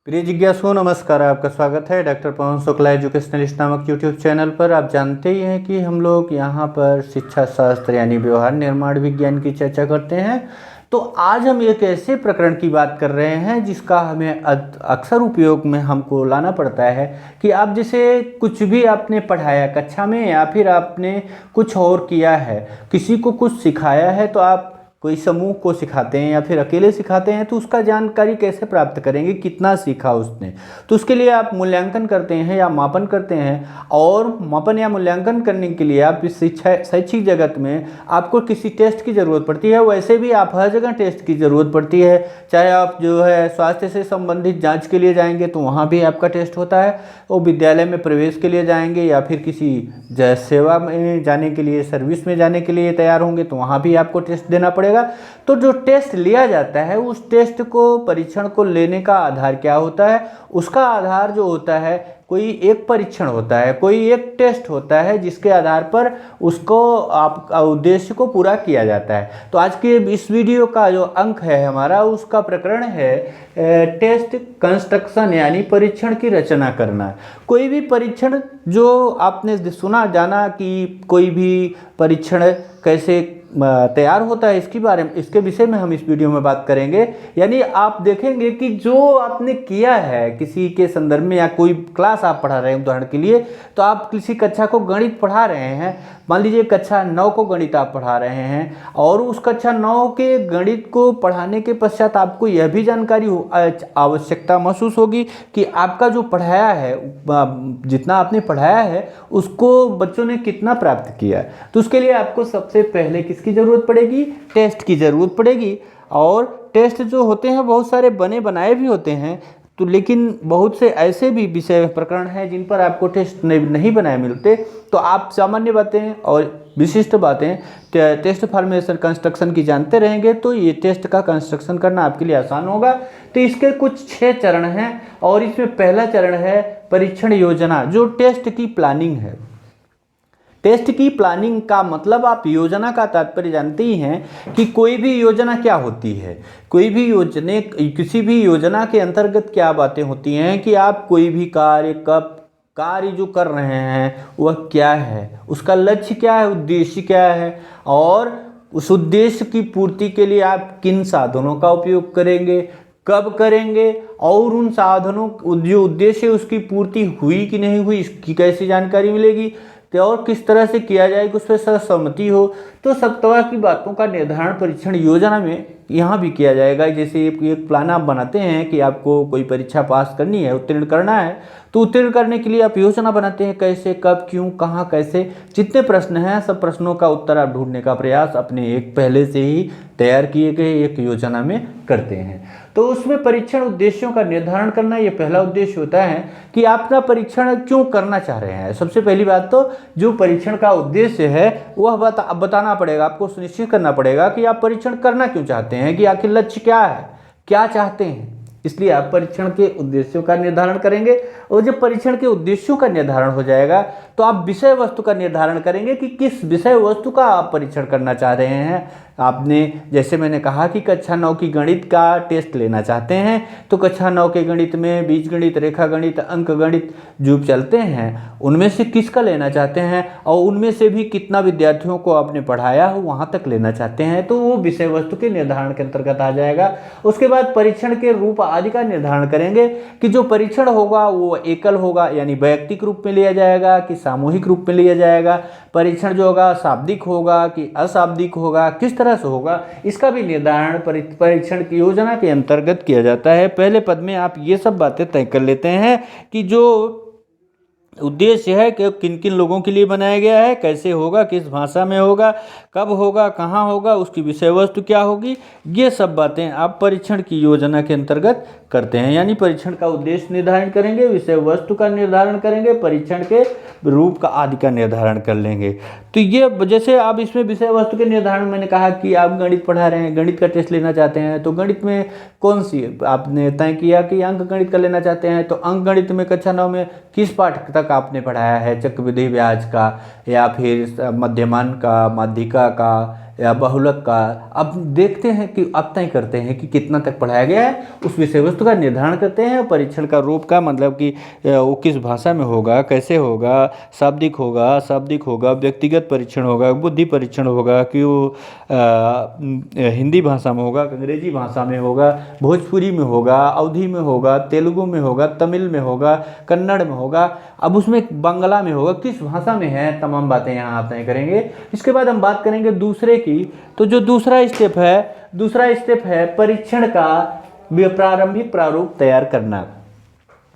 प्रिय जिज्ञासुओं, नमस्कार। आपका स्वागत है डॉक्टर पवन शुक्ला एजुकेशनलिस्ट नामक यूट्यूब चैनल पर। आप जानते ही हैं कि हम लोग यहाँ पर शिक्षा शास्त्र यानी व्यवहार निर्माण विज्ञान की चर्चा करते हैं। तो आज हम एक ऐसे प्रकरण की बात कर रहे हैं जिसका हमें अक्सर उपयोग में हमको लाना पड़ता है कि आप जैसे कुछ भी आपने पढ़ाया कक्षा में या फिर आपने कुछ और किया है, किसी को कुछ सिखाया है, तो आप कोई समूह को सिखाते हैं या फिर अकेले सिखाते हैं, तो उसका जानकारी कैसे प्राप्त करेंगे, कितना सीखा उसने। तो उसके लिए आप मूल्यांकन करते हैं या मापन करते हैं, और मापन या मूल्यांकन करने के लिए आप इस शिक्षा शैक्षिक जगत में आपको किसी टेस्ट की ज़रूरत पड़ती है। वैसे भी आप हर जगह टेस्ट की ज़रूरत पड़ती है। चाहे आप जो है स्वास्थ्य से संबंधित जाँच के लिए जाएंगे तो वहाँ भी आपका टेस्ट होता है, और विद्यालय में प्रवेश के लिए जाएंगे या फिर किसी सेवा में जाने के लिए, सर्विस में जाने के लिए तैयार होंगे तो वहाँ भी आपको टेस्ट देना पड़ेगा। तो जो टेस्ट लिया जाता है, उस टेस्ट को, परीक्षण को लेने का आधार क्या होता है? उसका आधार जो होता है, कोई एक परीक्षण होता है, कोई एक टेस्ट होता है जिसके आधार पर उसको आप उद्देश्य को पूरा किया जाता है। तो आज के इस वीडियो का जो अंक है हमारा, उसका प्रकरण है टेस्ट कंस्ट्रक्शन यानी परीक्षण की रचना करना। कोई भी परीक्षण जो आपने सुना जाना कि कोई भी परीक्षण कैसे तैयार होता है, इसके विषय में हम इस वीडियो में बात करेंगे। यानी आप देखेंगे कि जो आपने किया है किसी के संदर्भ में, या कोई क्लास आप पढ़ा रहे हैं उदाहरण के लिए, तो आप किसी कक्षा को गणित पढ़ा रहे हैं, मान लीजिए कक्षा 9 को गणित आप पढ़ा रहे हैं, और उस कक्षा 9 के गणित को पढ़ाने के पश्चात आपको यह भी जानकारी आवश्यकता महसूस होगी कि आपका जो पढ़ाया है, जितना आपने पढ़ाया है उसको बच्चों ने कितना प्राप्त किया। तो उसके लिए आपको सबसे पहले किसकी ज़रूरत पड़ेगी? टेस्ट की ज़रूरत पड़ेगी। और टेस्ट जो होते हैं बहुत सारे बने बनाए भी होते हैं, तो लेकिन बहुत से ऐसे भी विषय प्रकरण हैं जिन पर आपको टेस्ट नहीं बनाए मिलते। तो आप सामान्य बातें और विशिष्ट बातें टेस्ट फॉर्मेशन कंस्ट्रक्शन की जानते रहेंगे, तो ये टेस्ट का कंस्ट्रक्शन करना आपके लिए आसान होगा। तो इसके कुछ 6 चरण हैं, और इसमें पहला चरण है परीक्षण योजना, जो टेस्ट की प्लानिंग है। टेस्ट की प्लानिंग का मतलब, आप योजना का तात्पर्य जानते ही हैं कि कोई भी योजना क्या होती है। किसी भी योजना के अंतर्गत क्या बातें होती हैं कि आप कोई भी कार्य जो कर रहे हैं वह क्या है, उसका लक्ष्य क्या है, उद्देश्य क्या है, और उस उद्देश्य की पूर्ति के लिए आप किन साधनों का उपयोग करेंगे, कब करेंगे, और उन साधनों जो उद्देश्य है उसकी पूर्ति हुई कि नहीं हुई, इसकी कैसी जानकारी मिलेगी, तो और किस तरह से किया जाए कि उस पर सहमति हो। तो सब तरह की बातों का निर्धारण परीक्षण योजना में यहाँ भी किया जाएगा। जैसे एक प्लान आप बनाते हैं कि आपको कोई परीक्षा पास करनी है, उत्तीर्ण करना है, तो उत्तीर्ण करने के लिए आप योजना बनाते हैं, कैसे, कब, क्यों, कहाँ, कैसे। जितने प्रश्न हैं सब प्रश्नों का उत्तर आप ढूंढने का प्रयास अपने एक पहले से ही तैयार किए गए एक योजना में करते हैं। तो उसमें परीक्षण उद्देश्यों का निर्धारण करना, ये पहला उद्देश्य होता है कि आप अपना परीक्षण क्यों करना चाह रहे हैं। सबसे पहली बात तो जो परीक्षण का उद्देश्य है वह बताना पड़ेगा, आपको सुनिश्चित करना पड़ेगा कि आप परीक्षण करना क्यों चाहते हैं, कि आखिर लक्ष्य क्या है, क्या चाहते हैं। इसलिए आप परीक्षण के उद्देश्यों का निर्धारण करेंगे, और जब परीक्षण के उद्देश्यों का निर्धारण हो जाएगा तो आप विषय वस्तु का निर्धारण करेंगे कि किस विषय वस्तु का आप परीक्षण करना चाह रहे हैं। आपने, जैसे मैंने कहा कि कक्षा 9 की गणित का टेस्ट लेना चाहते हैं, तो कक्षा 9 के गणित में बीजगणित, रेखा गणित, अंक गणित जो चलते हैं उनमें से किसका लेना चाहते हैं, और उनमें से भी कितना विद्यार्थियों को आपने पढ़ाया हो वहाँ तक लेना चाहते हैं, तो वो विषय वस्तु के निर्धारण के अंतर्गत आ जाएगा। उसके बाद परीक्षण के रूप आदि का निर्धारण करेंगे कि जो परीक्षण होगा वो एकल होगा यानी वैयक्तिक रूप में लिया जाएगा कि सामूहिक रूप में लिया जाएगा। परीक्षण जो होगा शाब्दिक होगा कि अशाब्दिक होगा, किस तरह से होगा, इसका भी निर्धारण परीक्षण की योजना के अंतर्गत किया जाता है। पहले पद में आप ये सब बातें तय कर लेते हैं कि जो उद्देश्य है कि किन किन लोगों के लिए बनाया गया है, कैसे होगा, किस भाषा में होगा, कब होगा, कहाँ होगा, उसकी विषय वस्तु क्या होगी, ये सब बातें आप परीक्षण की योजना के अंतर्गत करते हैं। यानी परीक्षण का उद्देश्य निर्धारण करेंगे, विषय वस्तु का निर्धारण करेंगे, परीक्षण के रूप का आदि का निर्धारण कर लेंगे। तो ये जैसे आप इसमें विषय वस्तु के निर्धारण, मैंने कहा कि आप गणित पढ़ा रहे हैं, गणित का टेस्ट लेना चाहते हैं, तो गणित में कौन सी आपने तय किया कि अंक गणित का लेना चाहते हैं, तो अंक गणित में कक्षा 9 में किस पाठ तक आपने पढ़ाया है, चक्रवृद्धि ब्याज का, या फिर मध्यमान का, माध्यिका का, या बहुलक का। अब देखते हैं कि अब तय करते हैं कि कितना तक पढ़ाया गया है, उस विषय वस्तु का निर्धारण करते हैं। परीक्षण का रूप का मतलब कि वो किस भाषा में होगा, कैसे होगा, शाब्दिक होगा, अशाब्दिक होगा, व्यक्तिगत परीक्षण होगा, बुद्धि परीक्षण होगा, कि वो हिंदी भाषा में होगा, अंग्रेजी भाषा में होगा, भोजपुरी में होगा, अवधी में होगा, तेलुगु में होगा, तमिल में होगा, कन्नड़ में होगा, अब उसमें बांग्ला में होगा, किस भाषा में है, तमाम बातें यहाँ आप तय करेंगे। इसके बाद हम बात करेंगे दूसरे की। तो जो दूसरा स्टेप है परीक्षण का प्रारंभिक प्रारूप तैयार करना।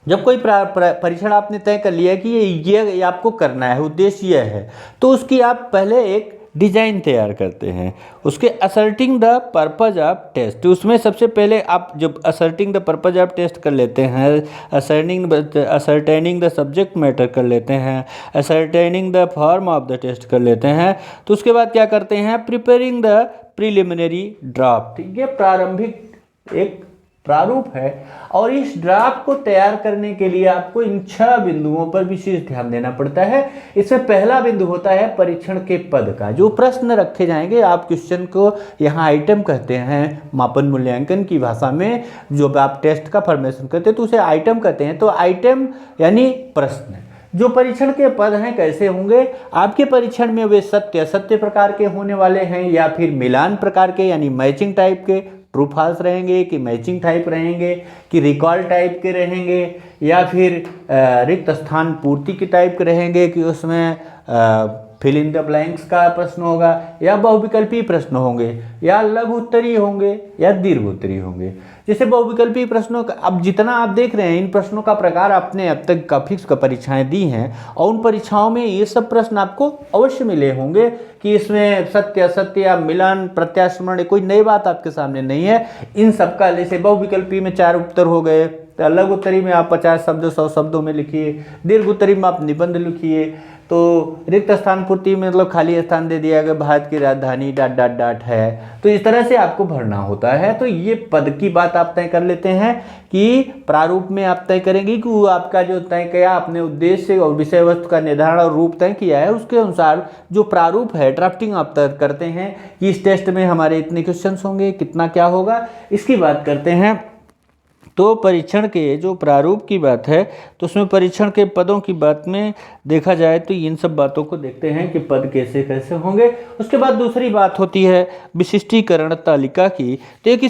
जब कोई परीक्षण आपने तय कर लिया कि ये आपको करना है, उद्देश्य यह है, तो उसकी आप पहले एक डिजाइन तैयार करते हैं। उसके asserting the purpose of test, उसमें सबसे पहले आप जब asserting the purpose of test कर लेते हैं, असर्टेनिंग द सब्जेक्ट मैटर कर लेते हैं, ascertaining the form of the test कर लेते हैं, तो उसके बाद क्या करते हैं, प्रिपेयरिंग द प्रिलिमिनरी ड्राफ्ट। ये प्रारंभिक एक प्रारूप है, और इस ड्राफ्ट को तैयार करने के लिए आपको इन 6 बिंदुओं पर विशेष ध्यान देना पड़ता है। इसमें पहला बिंदु होता है परीक्षण के पद का। जो प्रश्न रखे जाएंगे, आप क्वेश्चन को यहाँ आइटम कहते हैं मापन मूल्यांकन की भाषा में, जो आप टेस्ट का फॉर्मेशन करते हैं तो उसे आइटम कहते हैं। तो आइटम यानी प्रश्न। जो परीक्षण के पद हैं कैसे होंगे, आपके परीक्षण में वे सत्य असत्य प्रकार के होने वाले हैं, या फिर मिलान प्रकार के यानी मैचिंग टाइप के, ट्रू फॉल्स रहेंगे, कि मैचिंग टाइप रहेंगे, कि रिकॉल टाइप के रहेंगे, या फिर रिक्त स्थान पूर्ति के टाइप के रहेंगे, कि उसमें फिल इन द ब्लैंक्स का प्रश्न होगा, या बहुविकल्पी प्रश्न होंगे, या लघु उत्तरीय होंगे, या दीर्घ उत्तरीय होंगे। जैसे बहुविकल्पी प्रश्नों का अब जितना आप देख रहे हैं, इन प्रश्नों का प्रकार आपने अब तक काफी परीक्षाएं दी हैं, और उन परीक्षाओं में ये सब प्रश्न आपको अवश्य मिले होंगे कि इसमें सत्य असत्य या मिलान प्रत्यास्मरण, कोई नई बात आपके सामने नहीं है। इन सब का जैसे बहुविकल्पी में 4 उत्तर हो गए, तो लघु उत्तरी में आप 50 शब्द 100 शब्दों में लिखिए, दीर्घ उत्तरी में आप निबंध लिखिए। तो रिक्त स्थान पूर्ति में मतलब खाली स्थान दे दिया गया, भारत की राजधानी ... है, तो इस तरह से आपको भरना होता है। तो ये पद की बात आप तय कर लेते हैं कि प्रारूप में आप तय करेंगे कि वो आपका जो तय किया अपने उद्देश्य और विषय वस्तु का निर्धारण और रूप तय किया है, उसके अनुसार जो प्रारूप है ड्राफ्टिंग आप तय करते हैं कि इस टेस्ट में हमारे इतने क्वेश्चन होंगे, कितना क्या होगा, इसकी बात करते हैं। तो परीक्षण के जो प्रारूप की बात है, तो उसमें परीक्षण के पदों की बात में देखा जाए तो इन सब बातों को देखते हैं कि पद कैसे कैसे होंगे। उसके बाद दूसरी बात होती है विशिष्टीकरण तालिका की। तो एक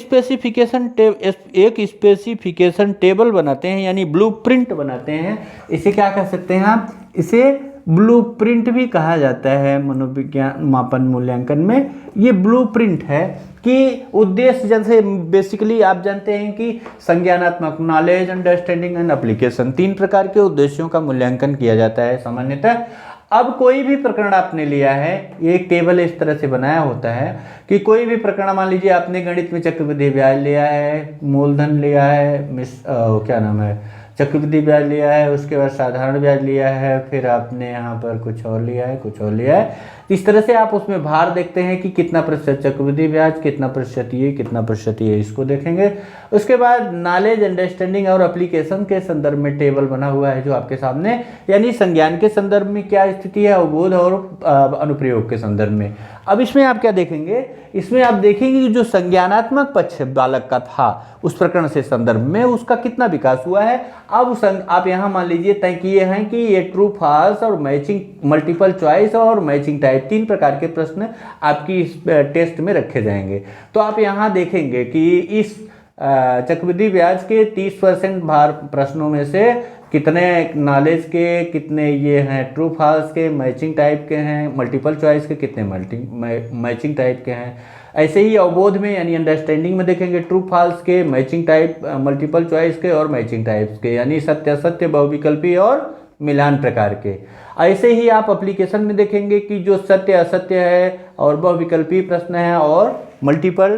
स्पेसिफिकेशन टेबल बनाते हैं, यानी ब्लूप्रिंट बनाते हैं। इसे क्या कह सकते हैं आप, इसे ब्लूप्रिंट भी कहा जाता है मनोविज्ञान मापन मूल्यांकन में। ये ब्लूप्रिंट है कि उद्देश्य, जैसे बेसिकली आप जानते हैं कि संज्ञानात्मक, नॉलेज, अंडरस्टैंडिंग एंड एप्लीकेशन, 3 प्रकार के उद्देश्यों का मूल्यांकन किया जाता है सामान्यतः। अब कोई भी प्रकरण आपने लिया है, ये एक टेबल इस तरह से बनाया होता है कि कोई भी प्रकरण, मान लीजिए आपने गणित में चक्रवृद्धि ब्याज लिया है, मूलधन लिया है, चक्रवृद्धि ब्याज लिया है, उसके बाद साधारण ब्याज लिया है, फिर आपने यहाँ पर कुछ और लिया है। इस तरह से आप उसमें भार देखते हैं कि कितना प्रतिशत चक्रवृद्धि ब्याज, कितना प्रतिशत ये इसको देखेंगे। उसके बाद नॉलेज, अंडरस्टैंडिंग और एप्लीकेशन के संदर्भ में टेबल बना हुआ है जो आपके सामने, यानी संज्ञान के संदर्भ में क्या स्थिति है, अवबोध और अनुप्रयोग के संदर्भ में। अब इसमें आप क्या देखेंगे, इसमें आप देखेंगे कि जो संज्ञानात्मक पक्ष बालक का था उस प्रकरण से संदर्भ में उसका कितना विकास हुआ है। अब आप यहाँ मान लीजिए तय किए हैं कि ये ट्रू फॉल्स और मैचिंग, मल्टीपल चॉइस और मैचिंग टाइप, 3 प्रकार के प्रश्न आपकी इस टेस्ट में रखे जाएंगे। तो आप यहाँ देखेंगे कि इस चक्रवृद्धि ब्याज के 30% भार प्रश्नों में से कितने नॉलेज के, कितने ये हैं ट्रू फॉल्स के, मैचिंग टाइप के हैं, मल्टीपल चॉइस के कितने मैचिंग टाइप के हैं। ऐसे ही अवबोध में यानी अंडरस्टैंडिंग में देखेंगे ट्रू फॉल्स के, मैचिंग टाइप, मल्टीपल चॉइस के और मैचिंग टाइप्स के, यानी सत्य असत्य, बहुविकल्पी और मिलान प्रकार के। ऐसे ही आप एप्लीकेशन में देखेंगे कि जो सत्य असत्य है और बहुविकल्पी प्रश्न है और मल्टीपल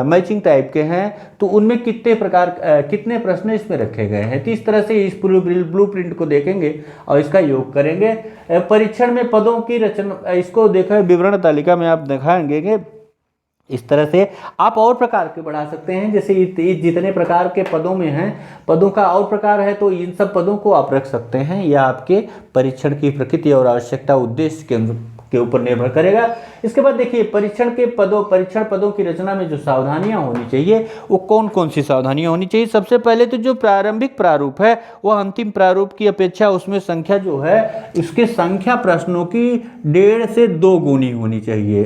मैचिंग टाइप के हैं, तो उनमें कितने प्रश्न इसमें रखे गए हैं। तो इस तरह से इस ब्लूप्रिंट को देखेंगे और इसका योग करेंगे। परीक्षण में पदों की रचना, इसको देखो विवरण तालिका में आप दिखाएंगे। इस तरह से आप और प्रकार के बढ़ा सकते हैं, जैसे जितने प्रकार के पदों में हैं, पदों का और प्रकार है तो इन सब पदों को आप रख सकते हैं, या आपके परीक्षण की प्रकृति और आवश्यकता उद्देश्य के ऊपर निर्भर करेगा। इसके बाद देखिए परीक्षण पदों की रचना में जो सावधानियां होनी चाहिए वो कौन कौन सी सावधानियां होनी चाहिए। सबसे पहले तो जो प्रारंभिक प्रारूप है वह अंतिम प्रारूप की अपेक्षा उसमें संख्या जो है इसकी संख्या प्रश्नों की 1.5 से 2 गुनी होनी चाहिए।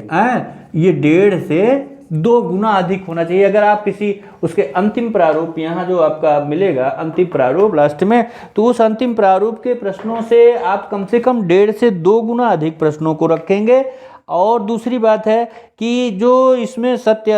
ये 1.5 से 2 गुना अधिक होना चाहिए। अगर आप किसी उसके अंतिम प्रारूप, यहाँ जो आपका मिलेगा अंतिम प्रारूप लास्ट में, तो उस अंतिम प्रारूप के प्रश्नों से आप कम से कम 1.5 से 2 गुना अधिक प्रश्नों को रखेंगे। और दूसरी बात है कि जो इसमें सत्य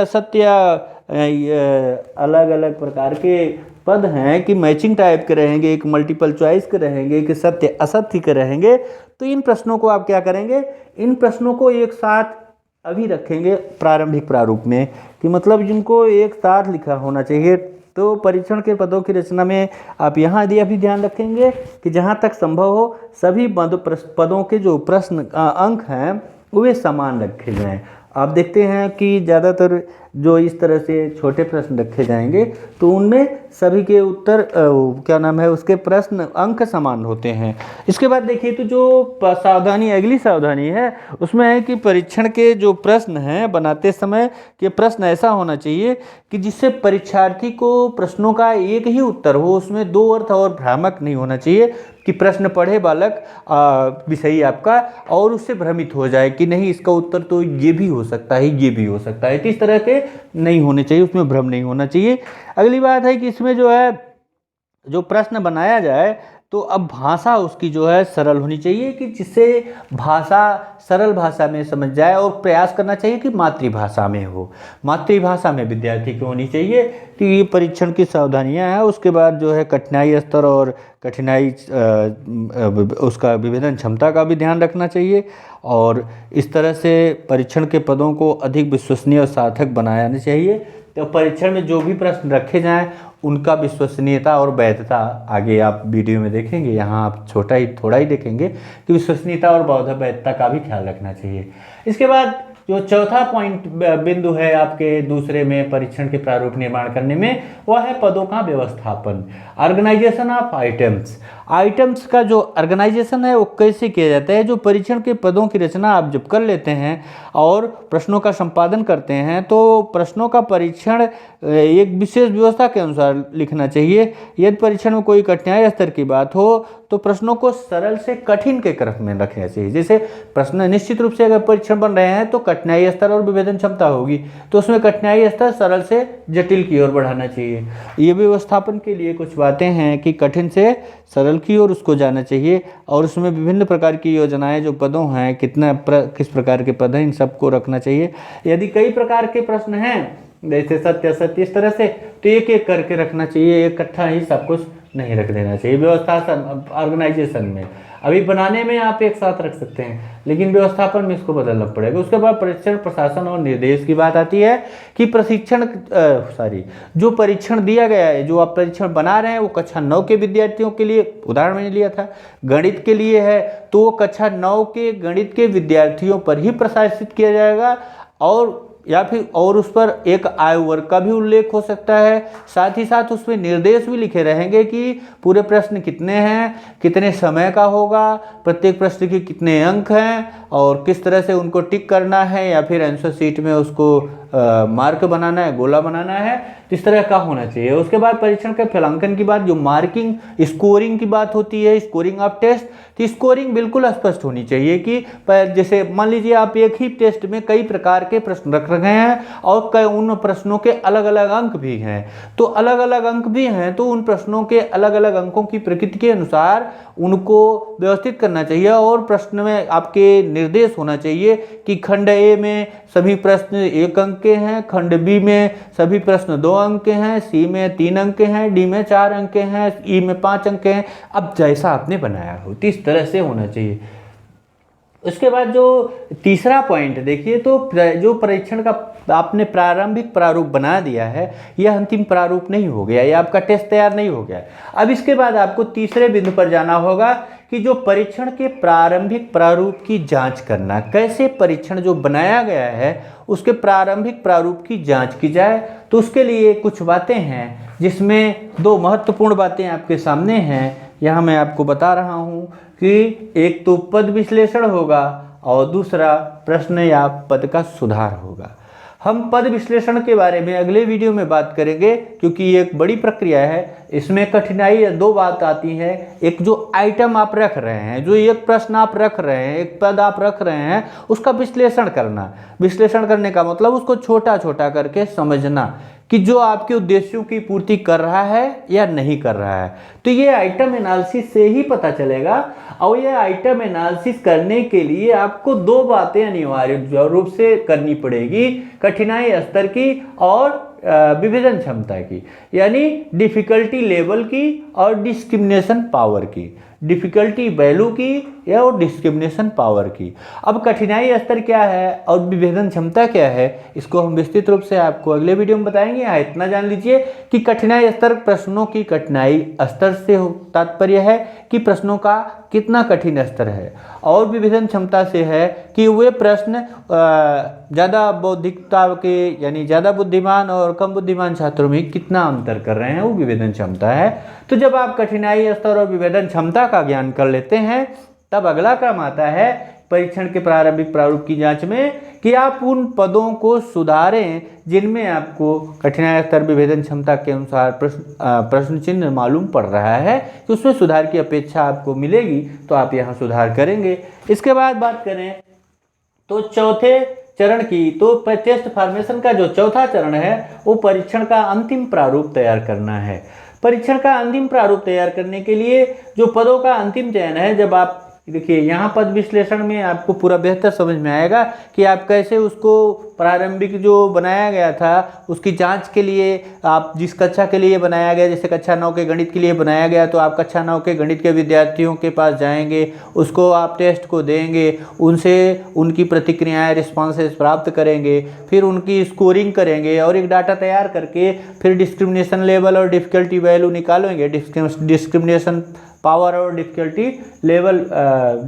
अलग अलग प्रकार के पद हैं कि मैचिंग टाइप के रहेंगे, एक मल्टीपल चॉइस के रहेंगे, एक सत्य असत्य के रहेंगे, तो इन प्रश्नों को आप क्या करेंगे, इन प्रश्नों को एक साथ अभी रखेंगे प्रारंभिक प्रारूप में, कि मतलब जिनको एक साथ लिखा होना चाहिए। तो परीक्षण के पदों की रचना में आप यहाँ यदि अभी ध्यान रखेंगे कि जहाँ तक संभव हो सभी पदों के जो प्रश्न अंक हैं वे समान रखे जाएं। आप देखते हैं कि ज़्यादातर जो इस तरह से छोटे प्रश्न रखे जाएंगे तो उनमें सभी के उत्तर उसके प्रश्न अंक समान होते हैं। इसके बाद देखिए तो जो अगली सावधानी है उसमें है कि परीक्षण के जो प्रश्न हैं बनाते समय के प्रश्न ऐसा होना चाहिए कि जिससे परीक्षार्थी को प्रश्नों का एक ही उत्तर हो, उसमें 2 अर्थ और भ्रामक नहीं होना चाहिए कि प्रश्न पढ़े बालक विषयी आपका और उससे भ्रमित हो जाए कि नहीं इसका उत्तर तो ये भी हो सकता है, ये भी हो सकता है। इस तरह के नहीं होने चाहिए, उसमें भ्रम नहीं होना चाहिए। अगली बात है कि इसमें जो है जो प्रश्न बनाया जाए तो अब भाषा उसकी जो है सरल होनी चाहिए कि जिससे भाषा सरल भाषा में समझ जाए, और प्रयास करना चाहिए कि मातृभाषा में हो, मातृभाषा में विद्यार्थी की होनी चाहिए। तो ये परीक्षण की सावधानियां हैं। उसके बाद जो है कठिनाई स्तर और कठिनाई उसका विभेदन क्षमता का भी ध्यान रखना चाहिए, और इस तरह से परीक्षण के पदों को अधिक विश्वसनीय और सार्थक बनाना चाहिए। तो परीक्षण में जो भी प्रश्न रखे जाएं उनका विश्वसनीयता और वैधता आगे आप वीडियो में देखेंगे, यहाँ आप थोड़ा ही देखेंगे कि विश्वसनीयता और वैधता का भी ख्याल रखना चाहिए। इसके बाद जो चौथा पॉइंट बिंदु है आपके दूसरे में परीक्षण के प्रारूप निर्माण करने में, वह है पदों का व्यवस्थापन, ऑर्गेनाइजेशन ऑफ आइटम्स का जो ऑर्गेनाइजेशन है वो कैसे किया जाता है। जो परीक्षण के पदों की रचना आप जब कर लेते हैं और प्रश्नों का संपादन करते हैं तो प्रश्नों का परीक्षण एक विशेष व्यवस्था के अनुसार लिखना चाहिए। यदि परीक्षण में कोई कठिनाई स्तर की बात हो तो प्रश्नों को सरल से कठिन के क्रम में रखना चाहिए। जैसे प्रश्न निश्चित रूप से अगर परीक्षण बन रहे हैं तो कठिनाई स्तर और विभेदन क्षमता होगी, तो उसमें कठिनाई स्तर सरल से जटिल की ओर बढ़ाना चाहिए। ये व्यवस्थापन के लिए कुछ बातें हैं कि कठिन से सरल की ओर उसको जाना चाहिए, और उसमें विभिन्न प्रकार की योजनाएं जो पदों हैं किस प्रकार के पद हैं इन सबको रखना चाहिए। यदि कई प्रकार के प्रश्न हैं जैसे सत्य असत्य इस तरह से, तो एक एक करके रखना चाहिए, इकट्ठा ही सब कुछ नहीं रख देना चाहिए। व्यवस्थापन ऑर्गेनाइजेशन में अभी बनाने में आप एक साथ रख सकते हैं, लेकिन व्यवस्थापन में इसको बदलना पड़ेगा। उसके बाद परीक्षण प्रशासन और निर्देश की बात आती है कि जो परीक्षण दिया गया है, जो आप परीक्षण बना रहे हैं वो कक्षा 9 के विद्यार्थियों के लिए, उदाहरण मैंने लिया था गणित के लिए है, तो वो कक्षा 9 के गणित के विद्यार्थियों पर ही प्रशासित किया जाएगा, और उस पर एक आयु वर्ग का भी उल्लेख हो सकता है। साथ ही साथ उसमें निर्देश भी लिखे रहेंगे कि पूरे प्रश्न कितने हैं, कितने समय का होगा, प्रत्येक प्रश्न के कितने अंक हैं और किस तरह से उनको टिक करना है या फिर आंसर शीट में उसको मार्क बनाना है, गोला बनाना है, इस तरह का होना चाहिए। उसके बाद परीक्षण के फलांकन की बात, जो मार्किंग स्कोरिंग की बात होती है, स्कोरिंग ऑफ टेस्ट, तो स्कोरिंग बिल्कुल स्पष्ट होनी चाहिए कि जैसे मान लीजिए आप एक ही टेस्ट में कई प्रकार के प्रश्न रख रहे हैं और उन प्रश्नों के अलग अलग अंक भी हैं, तो उन प्रश्नों के अलग अलग अंकों की प्रकृति के अनुसार उनको व्यवस्थित करना चाहिए, और प्रश्न में आपके निर्देश होना चाहिए कि खंड ए में सभी प्रश्न 1 अंक के हैं, खंड बी में सभी प्रश्न 2 अंक के हैं, सी में 3 अंक के हैं, डी में 4 अंक के हैं, ई में 5 अंक के हैं। अब जैसा आपने बनाया हो तो इस तरह से होना चाहिए। उसके बाद जो तीसरा पॉइंट देखिए, तो जो परीक्षण का आपने प्रारंभिक प्रारूप बना दिया है यह अंतिम प्रारूप नहीं हो गया, यह आपका टेस्ट तैयार नहीं हो गया। अब इसके बाद आपको तीसरे बिंदु पर जाना होगा कि जो परीक्षण के प्रारंभिक प्रारूप की जांच करना, कैसे परीक्षण जो बनाया गया है उसके प्रारंभिक प्रारूप की जांच की जाए। तो उसके लिए कुछ बातें हैं जिसमें 2 महत्वपूर्ण बातें आपके सामने हैं, यहाँ मैं आपको बता रहा हूँ कि एक तो पद विश्लेषण होगा और दूसरा प्रश्न या पद का सुधार होगा। हम पद विश्लेषण के बारे में अगले वीडियो में बात करेंगे, क्योंकि ये एक बड़ी प्रक्रिया है। इसमें कठिनाई दो बात आती है, एक जो आइटम आप रख रहे हैं, जो एक प्रश्न आप रख रहे हैं, एक पद आप रख रहे हैं, उसका विश्लेषण करना। विश्लेषण करने का मतलब उसको छोटा छोटा करके समझना कि जो आपके उद्देश्यों की पूर्ति कर रहा है या नहीं कर रहा है। तो ये आइटम एनालिसिस से ही पता चलेगा। और ये आइटम एनालिसिस करने के लिए आपको दो बातें अनिवार्य रूप से करनी पड़ेगी, कठिनाई स्तर की और विभेदन क्षमता की, यानी डिफिकल्टी लेवल की और डिस्क्रिमिनेशन पावर की, डिफिकल्टी वैल्यू की या और डिस्क्रिमिनेशन पावर की। अब कठिनाई स्तर क्या है और विभेदन क्षमता क्या है, इसको हम विस्तृत रूप से आपको अगले वीडियो में बताएंगे। यहाँ इतना जान लीजिए कि कठिनाई स्तर प्रश्नों की कठिनाई स्तर से तात्पर्य है कि प्रश्नों का कितना कठिन स्तर है, और विभेदन क्षमता से है कि वे प्रश्न ज़्यादा बौद्धिकता के यानी ज़्यादा बुद्धिमान और कम बुद्धिमान छात्रों में कितना अंतर कर रहे हैं, वो विभेदन क्षमता है। तो जब आप कठिनाई स्तर और विभेदन क्षमता का ज्ञान कर लेते हैं, तब अगला क्रम आता है परीक्षण के प्रारंभिक प्रारूप की जांच में कि आप उन पदों को सुधारें जिनमें आपको कठिनाई स्तर विभेदन क्षमता के अनुसार प्रश्न चिन्ह मालूम पड़ रहा है कि उसमें सुधार की अपेक्षा आपको मिलेगी, तो आप यहाँ सुधार करेंगे। इसके बाद बात करें तो चौथे चरण की, तो टेस्ट फॉर्मेशन का जो चौथा चरण है वो परीक्षण का अंतिम प्रारूप तैयार करना है। परीक्षण का अंतिम प्रारूप तैयार करने के लिए जो पदों का अंतिम चयन है, जब आप देखिए यहाँ पद विश्लेषण में आपको पूरा बेहतर समझ में आएगा कि आप कैसे उसको प्रारंभिक जो बनाया गया था उसकी जांच के लिए, आप जिस कक्षा के लिए बनाया गया, जैसे कक्षा 9 के गणित के लिए बनाया गया, तो आप कक्षा 9 के गणित के विद्यार्थियों के पास जाएंगे, उसको आप टेस्ट को देंगे, उनसे उनकी प्रतिक्रियाएं रिस्पॉन्सेस प्राप्त करेंगे, फिर उनकी स्कोरिंग करेंगे और एक डाटा तैयार करके फिर डिस्क्रिमिनेशन लेवल और डिफ़िकल्टी वैल्यू निकालेंगे। डिस्क्रिमिनेशन पावर और डिफ़िकल्टी लेवल,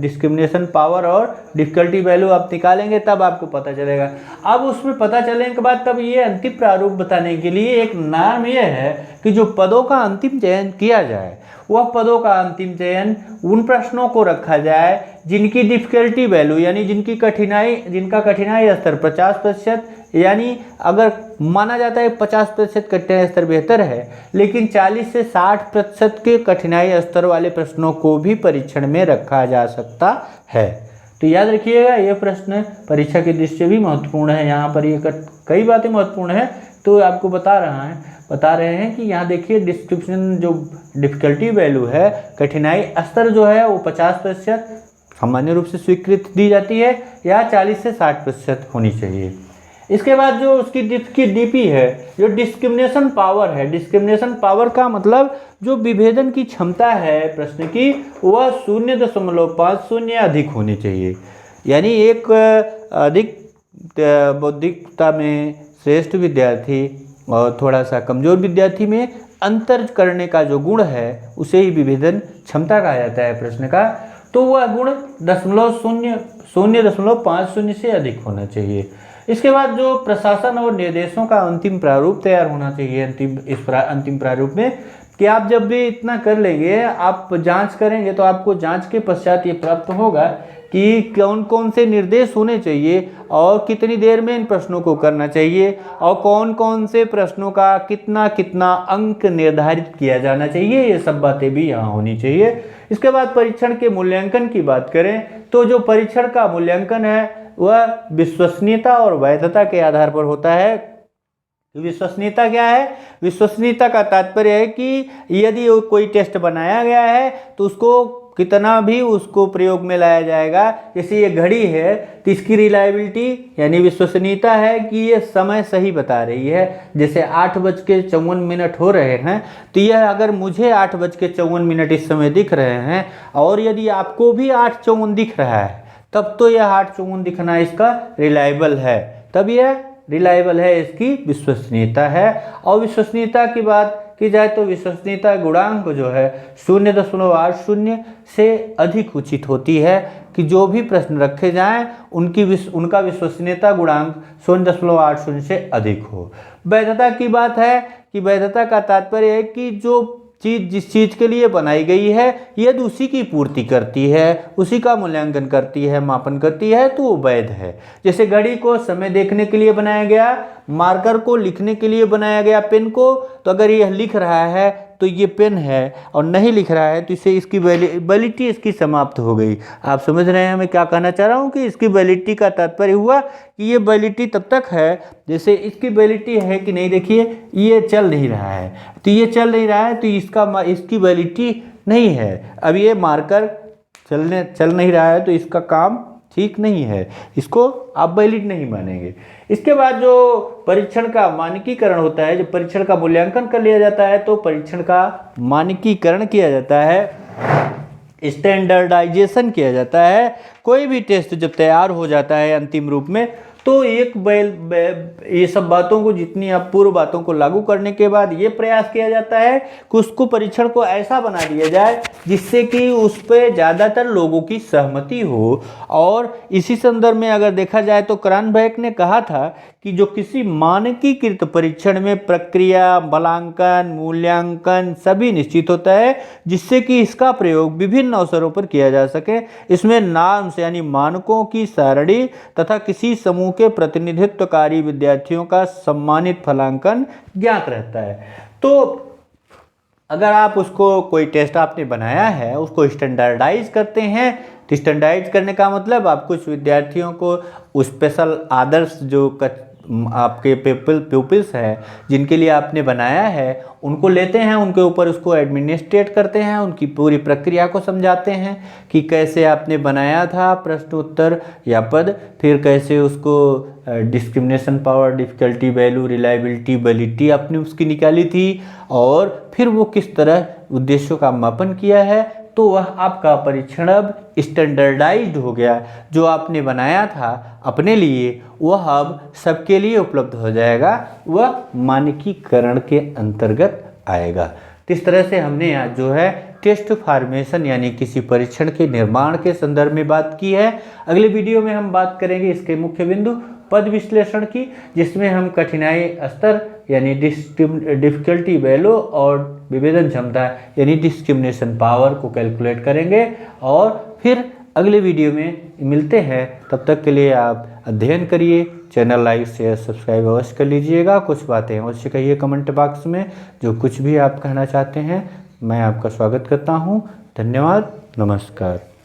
डिस्क्रिमिनेशन पावर और डिफ़िकल्टी वैल्यू आप निकालेंगे, तब आपको पता चलेगा। अब उसमें पता चलने के बाद तब ये अंतिम प्रारूप बताने के लिए एक नाम ये है कि जो पदों का अंतिम चयन किया जाए, वह पदों का अंतिम चयन उन प्रश्नों को रखा जाए जिनकी डिफ़िकल्टी वैल्यू यानी जिनका कठिनाई स्तर 50%, यानी अगर माना जाता है 50% कठिनाई स्तर बेहतर है, लेकिन 40 से 60% के कठिनाई स्तर वाले प्रश्नों को भी परीक्षण में रखा जा सकता है। तो याद रखिएगा, ये प्रश्न परीक्षा की दृष्टि से भी महत्वपूर्ण है। यहाँ पर ये कई बातें महत्वपूर्ण है, तो आपको बता रहे हैं कि यहाँ देखिए डिस्क्रिप्शन जो डिफ़िकल्टी वैल्यू है, कठिनाई स्तर जो है वो 50% सामान्य रूप से स्वीकृत दी जाती है या 40 से 60% होनी चाहिए। इसके बाद जो उसकी डीपी है, जो डिस्क्रिमिनेशन पावर है, डिस्क्रिमिनेशन पावर का मतलब जो विभेदन की क्षमता है प्रश्न की, वह 0.50 या अधिक होनी चाहिए। यानी एक अधिक बौद्धिकता में श्रेष्ठ विद्यार्थी और थोड़ा सा कमजोर विद्यार्थी में अंतर करने का जो गुण है उसे ही विभेदन क्षमता कहा जाता है प्रश्न का। तो वह गुण 0.50 से अधिक होना चाहिए। इसके बाद जो प्रशासन और निर्देशों का अंतिम प्रारूप तैयार होना चाहिए। अंतिम प्रारूप में कि आप जब भी इतना कर लेंगे, आप जांच करेंगे, तो आपको जांच के पश्चात ये प्राप्त होगा कि कौन कौन से निर्देश होने चाहिए और कितनी देर में इन प्रश्नों को करना चाहिए और कौन कौन से प्रश्नों का कितना कितना अंक निर्धारित किया जाना चाहिए, ये सब बातें भी यहाँ होनी चाहिए। इसके बाद परीक्षण के मूल्यांकन की बात करें तो जो परीक्षण का मूल्यांकन है वह विश्वसनीयता और वैधता के आधार पर होता है। विश्वसनीयता क्या है? विश्वसनीयता का तात्पर्य है कि यदि कोई टेस्ट बनाया गया है तो उसको कितना भी उसको प्रयोग में लाया जाएगा। जैसे ये घड़ी है तो इसकी रिलायबिलिटी यानी विश्वसनीयता है कि ये समय सही बता रही है। जैसे 8:54 हो रहे हैं तो यह अगर मुझे 8:54 इस समय दिख रहे हैं और यदि आपको भी 8:54 दिख रहा है, तब तो यह 8:54 दिखना इसका रिलायबल है, तब यह रिलायबल है, इसकी विश्वसनीयता है। और विश्वसनीयता की बात की जाए तो विश्वसनीयता गुणांक जो है 0.80 से अधिक उचित होती है कि जो भी प्रश्न रखे जाएं उनका विश्वसनीयता गुणांक 0.80 से अधिक हो। वैधता की बात है कि वैधता का तात्पर्य है कि जो चीज़ जिस चीज़ के लिए बनाई गई है यदि उसी की पूर्ति करती है, उसी का मूल्यांकन करती है, मापन करती है, तो वो वैध है। जैसे घड़ी को समय देखने के लिए बनाया गया, मार्कर को लिखने के लिए बनाया गया, पेन को, तो अगर यह लिख रहा है तो ये पेन है, और नहीं लिख रहा है तो इसे इसकी वैलिडिटी इसकी समाप्त हो गई। आप समझ रहे हैं मैं क्या कहना चाह रहा हूँ कि इसकी वैलिडिटी का तात्पर्य हुआ कि ये वैलिडिटी तब तक है जैसे इसकी वैलिडिटी है कि नहीं। देखिए ये चल नहीं रहा है, तो ये चल नहीं रहा है तो इसकी वैलिडिटी नहीं है। अब ये मार्कर चल नहीं रहा है तो इसका काम ठीक नहीं है, इसको आप वैलिड नहीं मानेंगे। इसके बाद जो परीक्षण का मानकीकरण होता है, जो परीक्षण का मूल्यांकन कर लिया जाता है, तो परीक्षण का मानकीकरण किया जाता है, स्टैंडर्डाइजेशन किया जाता है। कोई भी टेस्ट जब तैयार हो जाता है अंतिम रूप में, तो ये सब बातों को, जितनी आप पूर्व बातों को लागू करने के बाद ये प्रयास किया जाता है कि उसको परीक्षण को ऐसा बना दिया जाए जिससे कि उस पर ज़्यादातर लोगों की सहमति हो। और इसी संदर्भ में अगर देखा जाए तो क्रॉनबेक ने कहा था कि जो किसी मानकीकृत परीक्षण में प्रक्रिया, बलांकन, मूल्यांकन सभी निश्चित होता है जिससे कि इसका प्रयोग विभिन्न अवसरों पर किया जा सके। इसमें नॉर्म्स यानी मानकों की सारणी तथा किसी समूह के प्रतिनिधित्वकारी विद्यार्थियों का सम्मानित फलांकन ज्ञात रहता है। तो अगर आप उसको, कोई टेस्ट आपने बनाया है, उसको स्टैंडर्डाइज करते हैं, तो स्टैंडर्डाइज करने का मतलब आप कुछ विद्यार्थियों को स्पेशल आदर्श जो आपके प्यूपिल्स हैं जिनके लिए आपने बनाया है, उनको लेते हैं, उनके ऊपर उसको एडमिनिस्ट्रेट करते हैं, उनकी पूरी प्रक्रिया को समझाते हैं कि कैसे आपने बनाया था प्रश्न उत्तर या पद, फिर कैसे उसको discrimination power, difficulty value, reliability, validity आपने उसकी निकाली थी, और फिर वो किस तरह उद्देश्यों का मापन किया है। तो वह आपका परीक्षण अब स्टैंडर्डाइज्ड हो गया। जो आपने बनाया था अपने लिए वह अब सबके लिए उपलब्ध हो जाएगा, वह मानकीकरण के अंतर्गत आएगा। तो इस तरह से हमने आज जो है टेस्ट फॉर्मेशन यानी किसी परीक्षण के निर्माण के संदर्भ में बात की है। अगले वीडियो में हम बात करेंगे इसके मुख्य बिंदु पद विश्लेषण की, जिसमें हम कठिनाई स्तर यानी डिफ़िकल्टी वैल्यू और विभेदन क्षमता यानी डिस्क्रिमिनेशन पावर को कैलकुलेट करेंगे। और फिर अगले वीडियो में मिलते हैं, तब तक के लिए आप अध्ययन करिए। चैनल लाइक शेयर सब्सक्राइब अवश्य कर लीजिएगा। कुछ बातें अवश्य कहिए कमेंट बॉक्स में, जो कुछ भी आप कहना चाहते हैं मैं आपका स्वागत करता हूँ। धन्यवाद, नमस्कार।